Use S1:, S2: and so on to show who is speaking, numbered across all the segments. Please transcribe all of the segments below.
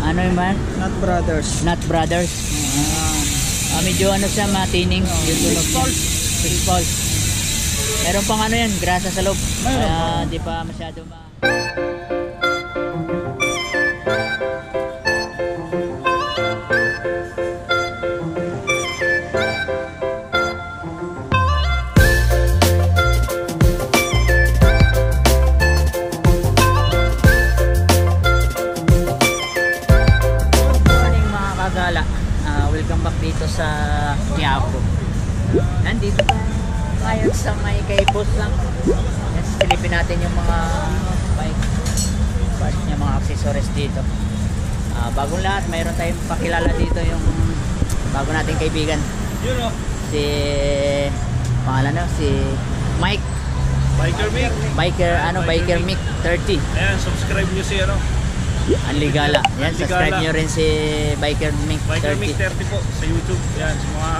S1: ano yung man?
S2: Nut Brothers.
S1: Nut Brothers. Medyo ano siya, matining. Yung tunog niya. 6 volts. Meron pang ano yan, grasa sa loob. Kaya di pa masyado welcome back dito sa Quiapo. Nandito tayo sa may kay boss lang. Yes, silipin natin yung mga bike parts niya, mga accessories dito. Bagong lahat, mayroon tayong pakilala dito yung bago nating kaibigan. Si pangalan na si Mike.
S3: Biker Mick.
S1: Biker Mick 30.
S3: Ayan, subscribe nyo si ano.
S1: Anligala. Yan, subscribe nyo rin si Biker Mick 30.
S3: Biker Mick 30 po sa YouTube. Yan, sa mga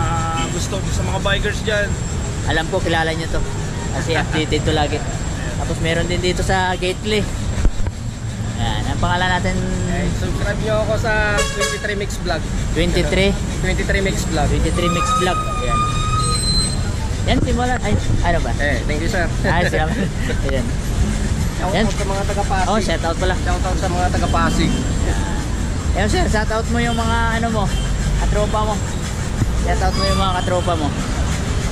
S3: gusto, sa mga bikers dyan.
S1: Alam ko, kilala nyo to. Kasi updated to lagi. Tapos meron din dito sa Gately. Yan, ang pangalan natin.
S2: Subscribe nyo ako sa 23 Mix Vlog.
S1: 23
S2: Mix Vlog.
S1: 23 Mix Vlog. Yan. Yan, simulan. Ay, ano ba?
S2: Thank you sir.
S1: Salamat. Ayan.
S2: Shoutout sa mga taga-Pasig.
S1: Oh, shoutout pala.
S2: Shoutout sa mga taga-Pasig.
S1: Yan sir, shoutout mo yung mga ano mo, katropa mo. Shoutout mo yung mga katropa mo.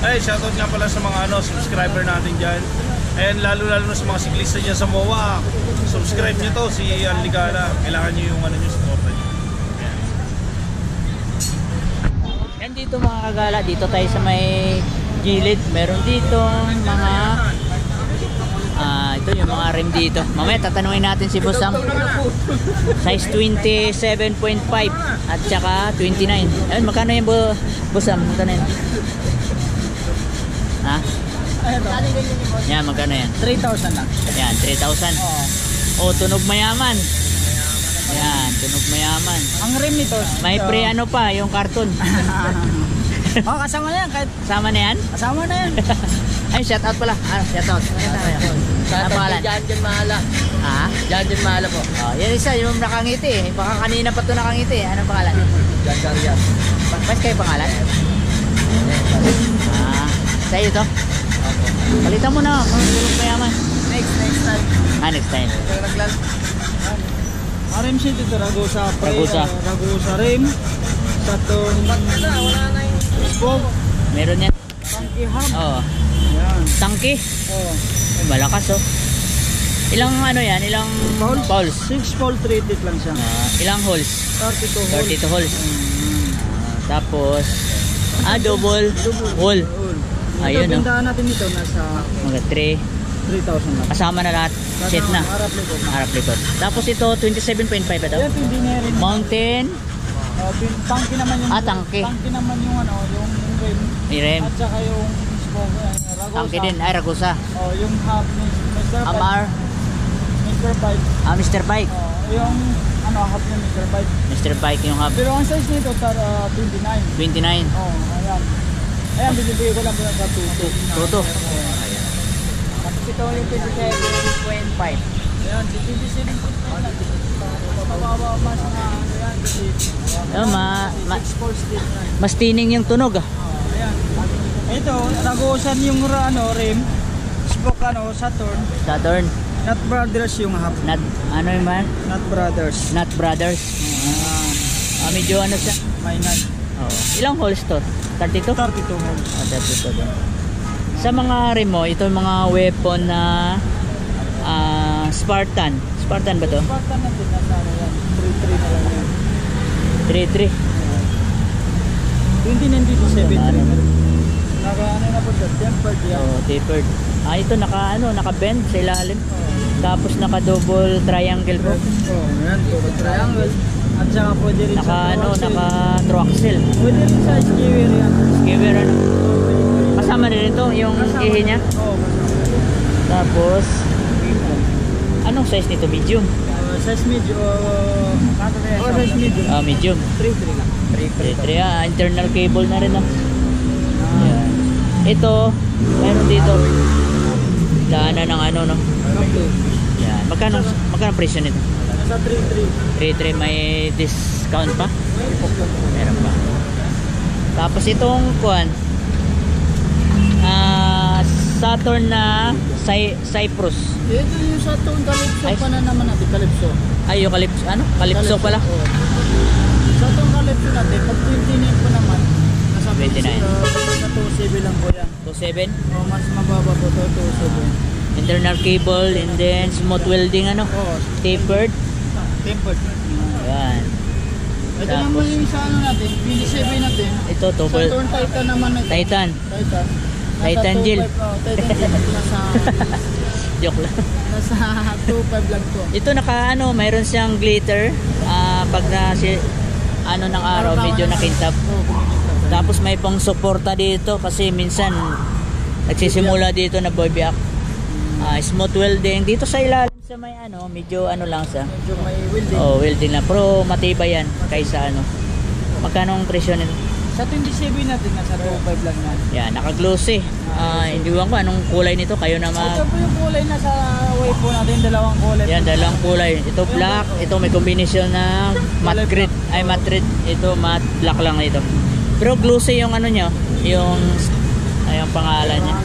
S3: Ay, shoutout nga pala sa mga ano, subscriber natin dyan. And lalo-lalo na sa mga siklista dyan sa MOA. Subscribe nyo to, si Anligala. Kailangan nyo yung ano nyo, support nyo.
S1: Yan dito mga kagala, dito tayo sa may gilid. Meron dito mga ito yung mga rim dito. Mamaya tatanungin natin si Boss Sam. Size 27.5 at saka 29. Ayun, magkano yung Boss Sam? Magkano yan? Ha? Yan, magkano yan?
S2: 3,000 lang.
S1: Yan, 3,000. Oh, tunog mayaman. Yan, tunog mayaman.
S2: Ang rim nito.
S1: May pre ano pa, yung karton.
S2: Kasama na yan.
S1: Kasama na yan?
S2: Kasama na yan.
S1: Ay, shout out pala. Shout out. Ano pangalan?
S2: Janjan Mahala.
S1: Ha?
S2: Janjan Mahala po.
S1: Yan isa, yung nakangiti. Baka kanina pa ito nakangiti. Anong pangalan?
S2: Janjan yan.
S1: Mas kayo pangalan? Sa'yo ito? Palitan mo na. Tulog mayaman.
S2: Next time.
S1: Next time.
S2: RM sheet ito, Ragusa. Ragusa rim. Saturn. Wala na yung spoke.
S1: Meron yan.
S2: Tangki hub.
S1: Oo.
S2: Yan.
S1: Tangki?
S2: Oo.
S1: Malakas oh. Ilang ano yan? Ilang poles?
S2: 6 pole treated lang siya.
S1: Ilang holes?
S2: 32 holes.
S1: 32 holes. Tapos double hole. Ayun
S2: ito, bindahan natin ito nasa
S1: mga 3,000
S2: lang.
S1: Kasama na lahat. Set na. Harap likod. Tapos ito 27.5 ito.
S2: Yan, engineering.
S1: Mountain.
S2: Tangki naman yung
S1: tangki.
S2: Tangki naman yung ano, yung rim.
S1: Rim.
S2: At saka yung spoke, Ragusa.
S1: Tangki din, ay Ragusa.
S2: Yung hub ni Mr.
S1: Amar.
S2: Mr. Bike.
S1: Mr. Bike.
S2: Yung ano, hub ni Mr. Bike.
S1: Mr. Bike yung hub.
S2: Pero ang size nito 29.
S1: 29.
S2: Ayan. Ayan, binibigay ko lang sa 22.
S1: Toto.
S2: Ayan. Tapos ito yung 27.5. Ayan, 27.5. Mababa mas na yan.
S1: Mas tining yung tunog.
S2: Ayan. Ito, Ragusan yung rim. Spoke Saturn. Nut Brothers yung hub.
S1: Ano yung man?
S2: Nut Brothers.
S1: Nut Brothers. Medyo ano siya?
S2: May nut.
S1: Ilang holes to? 32?
S2: 32 holes.
S1: 32 din. Sa mga rim mo, ito yung mga weapon na Spartan. Spartan ba to?
S2: Spartan na din. Nasa ano yan? 3-3 na lang yan.
S1: 3-3.
S2: 29 dito 7-3. Naka ano na po siya? Tempered yan.
S1: Tapered. Ito naka-bend sa ilalim. Tapos naka-double triangle po.
S2: Yan, double triangle. At saka pwede rin
S1: naka-true axle.
S2: Pwede rin sa skewer yan.
S1: Skewer ano? Kasama rin ito yung ihi niya? Tapos, anong size nito? Medium?
S2: Size medium. Size medium.
S1: Medium.
S2: 3-3 lang.
S1: 3-3. Internal cable na rin. Ito, meron dito. Daanan ng ano, no? Yan. Magkano presyo nito?
S2: Nasa 3.3.
S1: 3.3 may discount pa? Meron pa. Tapos itong kuan Saturn na Cyprus.
S2: Ito yung Saturn Calypso
S1: Ay.
S2: pa na naman natin, Calypso.
S1: Ay, yung Calypso, ano? Calypso pala.
S2: Oo. Saturn Calypso natin, pag 29 po naman, nasa
S1: 29.
S2: Nasa 2.7 lang po yan.
S1: 2.7.
S2: O, mas mababa po to, 2.7.
S1: Internal cable and then smooth welding ano?
S2: Oo,
S1: Tapered.
S2: tempered.
S1: Ayan.
S2: Ito
S1: Tapos,
S2: naman yung sa ano natin, 27 natin.
S1: ito, double.
S2: Saturn Titan naman ito.
S1: Titan.
S2: Titan.
S1: Titan Gel.
S2: Titan Gel. Nasa,
S1: Joke lang.
S2: nasa 2.5 lang po.
S1: Ito naka ano, mayroon siyang glitter. Pag na si ano ng araw medyo nakintab.
S2: Oo, kumikita.
S1: Tapos may pang suporta dito kasi minsan nagsisimula dito na boybiak. Smooth welding dito sa ilalim sa may ano, medyo ano lang siya.
S2: Medyo may welding.
S1: Oh, welding lang pero matibay yan kaysa ano. Magkano ang presyo nito?
S2: Sa 27 natin, nasa 2.5 lang yan.
S1: Yan, naka-glossy. Hindi ko anong kulay nito, kayo na
S2: Ito po yung kulay na sa way po natin, dalawang kulay.
S1: yan, dalawang kulay. Ito black, ito may combination na matte grit. Ay, matte grit. Ito matte black lang ito. Pero glossy yung ano nyo, yung pangalan niya.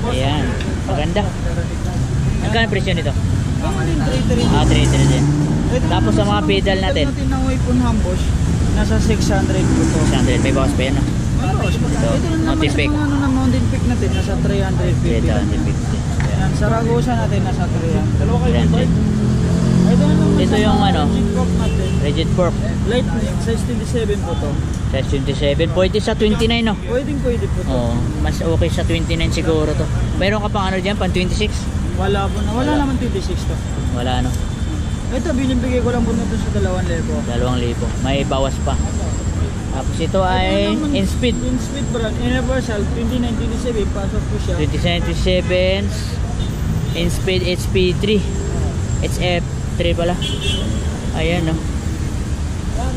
S1: Ayan, maganda. Magkano ang presyo nito?
S2: Ako din, 3.3.
S1: 3 din. Tapos sa mga pedal natin,
S2: natin ng Waypoint Hambosh, nasa 600 po to.
S1: 600. May bawas pa yan.
S2: Ito na naman
S1: Mountain
S2: sa
S1: Peak.
S2: mga ano na Mountain Peak natin, nasa 350 lang.
S1: 350.
S2: Yan, Saragosa natin, nasa 300. Dalawa kayo
S1: 300.
S2: Ito na naman
S1: Ito
S2: sa
S1: yung
S2: mga
S1: ano?
S2: Rigid Fork natin.
S1: Rigid fork.
S2: Lightning, size 27 po to.
S1: Size 27. Pwede sa 29 no?
S2: Pwede po to.
S1: Oo, mas okay sa 29 siguro to. Meron ka pang ano dyan, pang 26?
S2: Wala po na, wala naman 26 to.
S1: Wala no.
S2: Ito, binibigay ko lang po nito sa 2,000.
S1: 2,000. May bawas pa. Tapos ito ay in speed.
S2: In speed brand, Universal, 2927, pasok po siya.
S1: 27 in speed HP3. HF3 pala. Ayan no.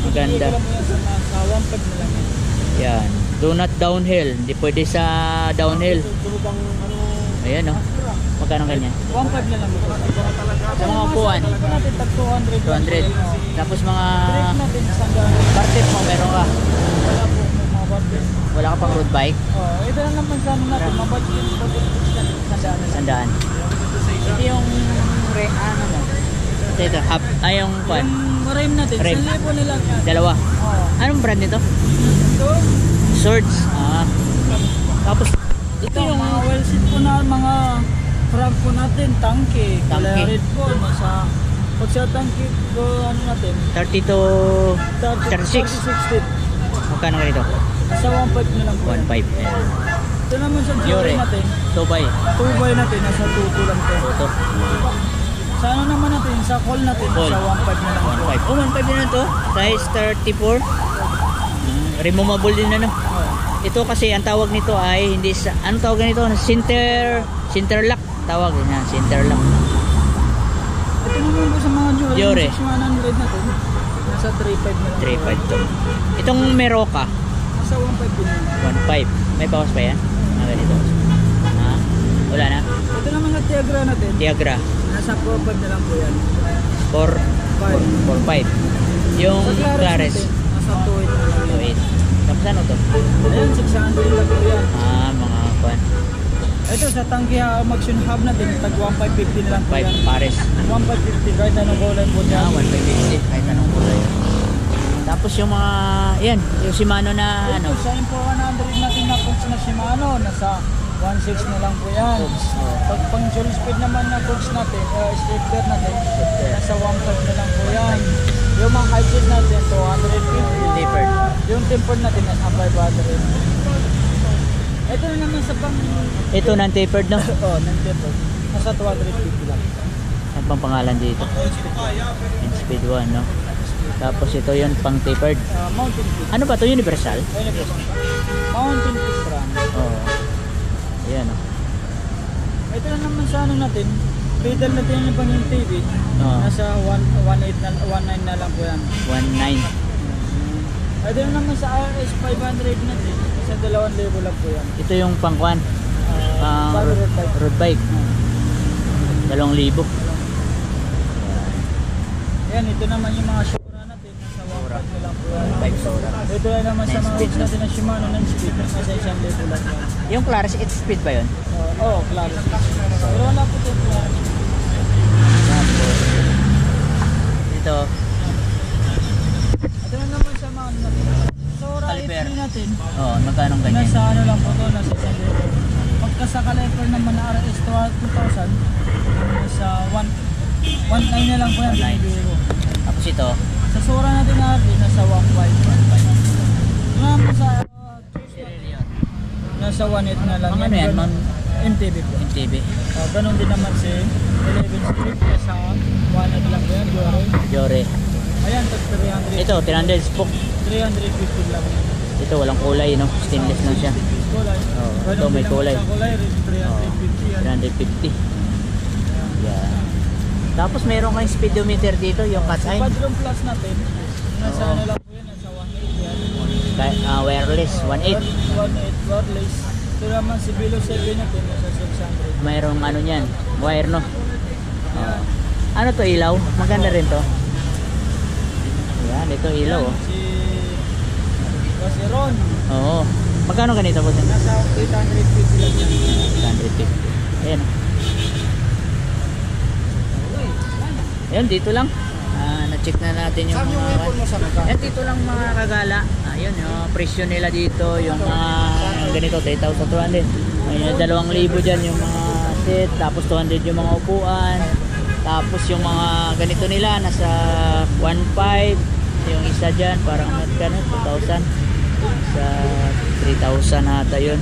S1: Maganda.
S2: Binibigay ko lang po yan sa 1.5 na lang yan.
S1: Yan. Do not downhill. Hindi pwede sa downhill.
S2: Tulubang ano,
S1: Ayan no. Magkano ganyan?
S2: 1.5 na lang po.
S1: Sa mga upuan.
S2: Ito natin, tag 200.
S1: 200. Tapos mga
S2: Brake natin, isang daan.
S1: partip mo meron ka.
S2: Wala po, may mga budget.
S1: Wala ka pang road bike.
S2: Ito na naman sa ano natin, mga budget natin, isang daan na lang.
S1: Sandaan. Ito yung ano mo. Ito, half. Ay yung kwan.
S2: Yung rim natin,
S1: Rim.
S2: 1,000 na lang yan.
S1: Dalawa.
S2: Oo.
S1: Anong brand nito?
S2: Ito,
S1: Swords. Tapos
S2: ito yung mga well seat po na mga frog po natin, tangke.
S1: Tangke.
S2: Red po, nasa, pag sa tangke po, ano natin,
S1: 30 to 36.
S2: 36
S1: Magkano ka nito?
S2: Nasa 1.5 na lang po.
S1: 1.5. Ayan.
S2: Ito naman sa
S1: Yore.
S2: jewelry natin,
S1: Tubay.
S2: 2 natin, nasa 2 lang po.
S1: Ito.
S2: Sa ano naman natin, sa call natin,
S1: Call.
S2: nasa 1.5 na lang po.
S1: 1.5. Oh, 1.5 din na to. Size 34. Removable din na no. Ito kasi ang tawag nito ay hindi sa anong tawag nito? Center lock tawag niya, center lock.
S2: Ito naman po sa mga
S1: Jewelry.
S2: jewelry, 6,100 natin, nasa 3.5 na lang po.
S1: 3.5 to. Itong Meroka,
S2: Nasa 1.5 din yan.
S1: 1.5. May bawas pa yan? Ganito. Wala na.
S2: Ito naman sa Tiagra natin,
S1: Tiagra,
S2: nasa 4.5 na lang po yan.
S1: 4.5. Yung
S2: Sa
S1: Clares,
S2: natin, nasa 2.8 na lang yan.
S1: 2.8. Tapos ano to?
S2: Ayan, 600 lang po yan.
S1: Mga kwan.
S2: Ito sa Tangki Maxion Hub natin, tag 1.550 na lang po
S1: 5
S2: yan.
S1: pares.
S2: 1.550 kahit anong kulay po niya.
S1: 1.550 kahit anong kulay. Tapos yung mga, yan, yung Shimano na ano.
S2: Ito sa Impo 100 natin na coach na Shimano, nasa 1.6 na lang po yan. Pag pang dual speed naman na coach natin, straight gear natin, nasa 1.5 na lang po yan. Yung mga high seat natin, 250.
S1: Tapered.
S2: Yung tempered natin, nasa 500. Ito na naman sa pang...
S1: Ito ng tapered no?
S2: Oo, non-tempered. Nasa 250 lang.
S1: Ang pang pangalan dito. In speed 1 no? Tapos ito yung pang tapered.
S2: Mountain Peak.
S1: Ano ba to? Universal?
S2: Mountain Peak brand.
S1: Oo. Ayan no?
S2: Ito na naman sa ano natin, pedal natin yung pang yung TV.
S1: Oo.
S2: Nasa 1.8 na 1.9 na lang po yan.
S1: 1.9.
S2: Ito na naman sa RS 500 natin, sa 2,000 lang po yan.
S1: Ito yung pang kwan. Pang
S2: Bago road bike.
S1: road bike. 2,000.
S2: Ayan, ito naman yung mga Shura natin. Nasa 1.5 na lang po yan.
S1: 1.5 Shura.
S2: Ito na naman sa
S1: Nine
S2: mga
S1: speed,
S2: coach natin na Shimano ng speed. Nasa 1,000 lang yan.
S1: Yung Claris 8 speed ba yun?
S2: Oo, klaro. Pero wala po ito.
S1: Tapos, dito,
S2: Ito na naman sa mga natin. Shura
S1: Caliper.
S2: 8 natin.
S1: oh, magkano ganyan?
S2: Nasa ano lang po ito, nasa 1,000. Pagka sa Caliper naman na RS 2,000, nasa 1.9 na lang po yan.
S1: 1.9.
S2: Binibigay ko.
S1: Tapos ito,
S2: Sa Shura natin na RD, nasa 1.5. Naman po sa nasa 1.8 na lang.
S1: Mga ano yan, mga
S2: MTB po.
S1: MTB,
S2: Ganon din naman si 11 speed sa 1.8 lang po yan.
S1: Jore.
S2: Ayan, tag 300.
S1: Ito, 300 spoke.
S2: 350 lang.
S1: Ito, walang kulay, no? Stainless lang siya.
S2: Kulay.
S1: Oh,
S2: Ganon
S1: ito may
S2: din naman
S1: kulay.
S2: sa kulay, 350 yan.
S1: 350. Yan. Tapos meron kayong speedometer dito, yung cut
S2: Sa
S1: eye.
S2: Padron Plus natin, nasa
S1: Oo.
S2: ano lang po yan, nasa 1.8 yan.
S1: Wireless, 1.8.
S2: 1.8 wireless. Ito naman si Below 7 natin, nasa 600.
S1: Mayroong ano niyan, wire, no? Oh. Ano to, ilaw? Maganda rin to. Yan, ito ilaw, oh.
S2: Si Ron,
S1: Oo. Magkano ganito po?
S2: nasa 850 lang yan.
S1: 150. Ayan. Ayan, dito lang. Na-check na natin yung
S2: Saan yung
S1: mga...
S2: ipon mo sa magkano?
S1: Ayan, dito lang mga kagala. Ayan, yung presyo nila dito, yung mga ganito, 3,200. May 2,000 dyan yung mga set, tapos 200 yung mga upuan. Tapos yung mga ganito nila, nasa 1,500. Yung isa dyan, parang magkano, 2,000. Sa 3,000 ata yun.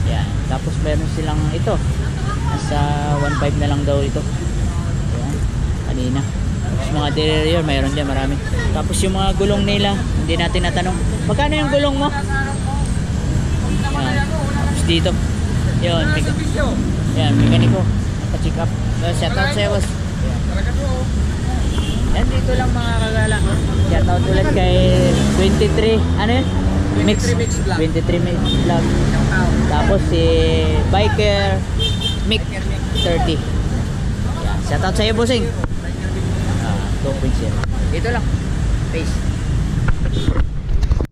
S1: Yan. Tapos meron silang ito. Nasa 1,500 na lang daw ito. Yan. Kanina. Tapos mga derailleur, mayroon dyan marami. Tapos yung mga gulong nila, hindi natin natanong. Magkano yung gulong mo? Yan. Tapos dito. Yun. Yan, mekaniko. Pa-check up. Shout out sa'yo, boss. Yan, dito lang mga kagala. Shout out ulit kay 23. Ano yun? 23 Mix Vlog. Tapos si Biker Mick 30. Yan. Shout out sa'yo, bossing. 2.0. Dito lang. Peace.